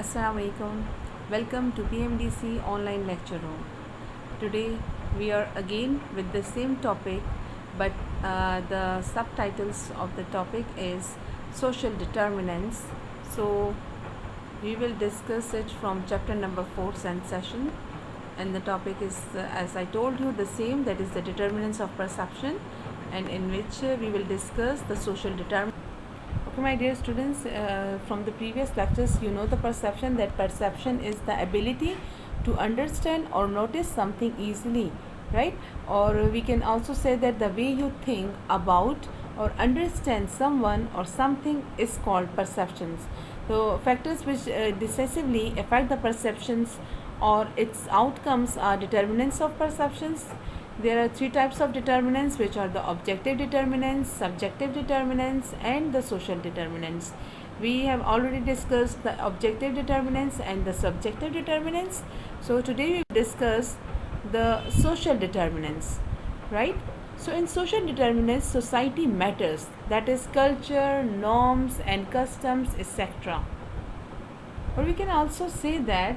Assalamu alaikum. Welcome to PMDC online lecture room. Today we are again with the same topic, but the subtitles of the topic is social determinants. So we will discuss it from chapter number 4 Sense Session, and the topic is, as I told you, the same, that is the determinants of perception, and in which we will discuss the social determinants. Okay, my dear students, from the previous lectures, you know the perception, that perception is the ability to understand or notice something easily, right? Or we can also say that the way you think about or understand someone or something is called perceptions. So factors which decisively affect the perceptions or its outcomes are determinants of perceptions. There are three types of determinants, which are the objective determinants, subjective determinants, and the social determinants. We have already discussed the objective determinants and the subjective determinants. So today we will discuss the social determinants, right? So in social determinants, society matters, that is culture, norms and customs, etc. Or we can also say that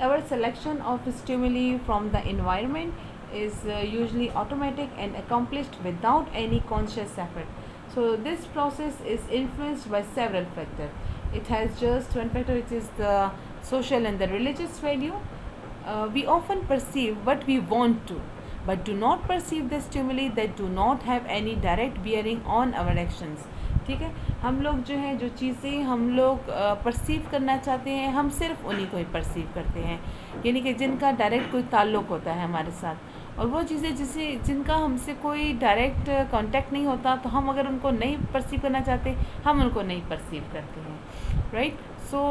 our selection of stimuli from the environment is usually automatic and accomplished without any conscious effort. So this process is influenced by several factors. It has just one factor, which is the social and the religious value. We often perceive what we want to, but do not perceive the stimuli that do not have any direct bearing on our actions. ठीक है, हम लोग जो है, जो चीज़ें हम लोग परसीव करना चाहते हैं, हम सिर्फ उन्हीं को ही परसीव करते हैं, यानी कि जिनका डायरेक्ट कोई ताल्लुक़ होता है हमारे साथ, और वो चीज़ें जिनका हमसे कोई डायरेक्ट कांटेक्ट नहीं होता, तो हम अगर उनको नहीं परसीव करना चाहते, हम उनको नहीं परसीव करते हैं, right? So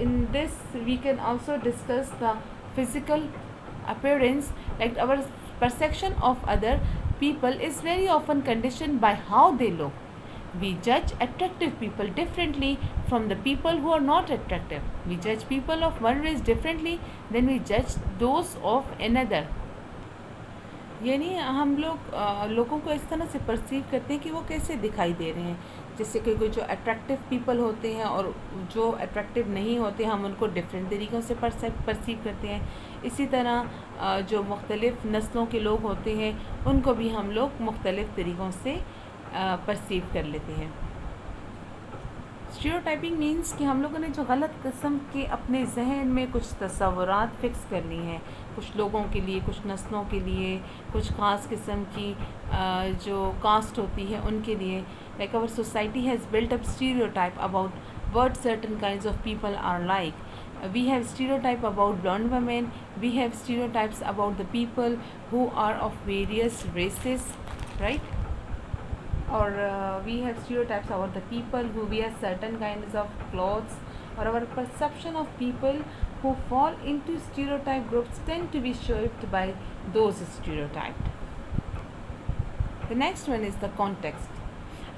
in this we can also discuss the physical appearance, like our perception of other people is very often conditioned by how they look. We judge attractive people differently from the people who are not attractive. We judge people of one race differently than we judge those of another. यानी हम लोग लोगों को इस तरह से perceive करते हैं कि वो कैसे दिखाई दे रहे हैं, जैसे कि कोई जो अट्रैक्टिव पीपल होते हैं और जो अट्रैक्टिव नहीं होते, हम उनको डिफरेंट तरीक़ों से परसीव करते हैं. इसी तरह जो मुख्तलिफ़ नस्लों के लोग होते हैं, उनको भी हम लोग मुख्तलिफ़ तरीक़ों से परसीव कर लेते हैं. स्टीरियोटाइपिंग मीन्स कि हम लोगों ने जो गलत किस्म के अपने जहन में कुछ तस्वुरात फ़िक्स कर ली हैं, कुछ लोगों के लिए, कुछ नस्लों के लिए, कुछ ख़ास किस्म की जो कास्ट होती है उनके लिए. Like our society has built up stereotype about what certain kinds of people are like. We have stereotype about blonde women, we have stereotypes about the people who are of various races, right? Or we have stereotypes about the people who wear certain kinds of clothes, or our perception of people who fall into stereotype groups tend to be shaped by those stereotyped. The next one is the context.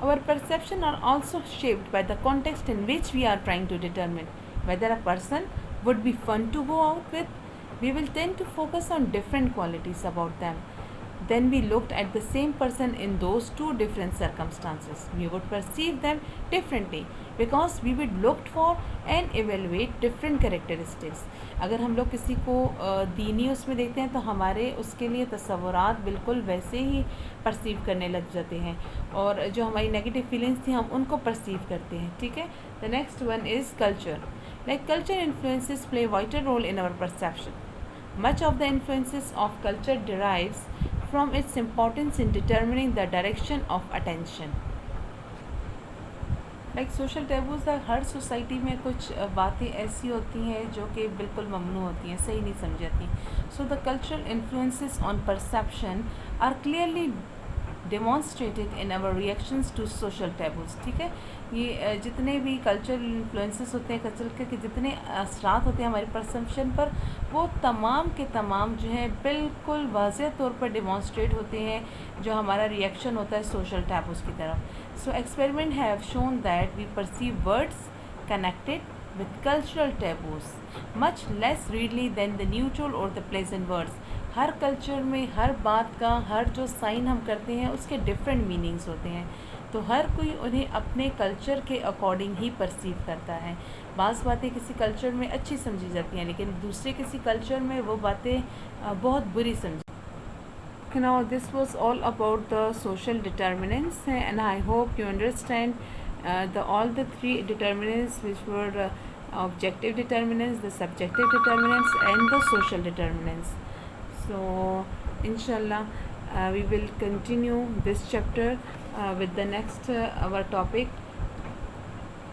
Our perception are also shaped by the context in which we are trying to determine whether a person would be fun to go out with. We will tend to focus on different qualities about them. Then we looked at the same person in those two different circumstances. We would perceive them differently because we would look for and evaluate different characteristics. अगर हम लोग किसी को दीनी उसमें देखते हैं, तो हमारे उसके लिए तस्वुरात बिल्कुल वैसे ही परसीव करने लग जाते हैं, और जो हमारी नेगेटिव फीलिंग्स थी, हम उनको परसीव करते हैं. ठीक है. The next one is culture. Like culture influences play a vital role in our perception. Much of the influences of culture derives from its importance in determining the direction of attention. Like social taboos, her society में कुछ बातें ऐसी होती हैं जो कि बिल्कुल ममनू होती हैं, सही नहीं समझी जाती. So the cultural influences on perception are clearly demonstrated in our reactions to social taboos. ठीक है. ये जितने भी कल्चरल इन्फ्लुएंसेस होते हैं, कल्चर के जितने असरात होते हैं हमारे परसेप्शन पर, वो तमाम के तमाम जो है बिल्कुल वाज़ेह तौर पर डिमॉन्स्ट्रेट होते हैं जो हमारा रिएक्शन होता है सोशल टैबूज़ की तरफ. So experiment have shown that we perceive words connected with cultural taboos much less readily than the neutral or the pleasant words. Her culture में हर बात का, हर जो साइन हम करते हैं उसके डिफरेंट मीनिंग्स होते हैं. तो हर कोई उन्हें अपने कल्चर के अकॉर्डिंग ही परसीव करता है। बाज़ बातें किसी कल्चर में अच्छी समझी जाती हैं, लेकिन दूसरे किसी कल्चर में वो बातें बहुत बुरी समझी। Now this was all about the social determinants, and I hope you understand the all the three determinants, which were objective determinants, the subjective determinants, and the social determinants. So inshallah we will continue this chapter with the next our topic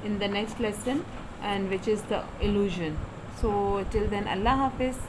in the next lesson, and which is the illusion. So till then, Allah Hafiz.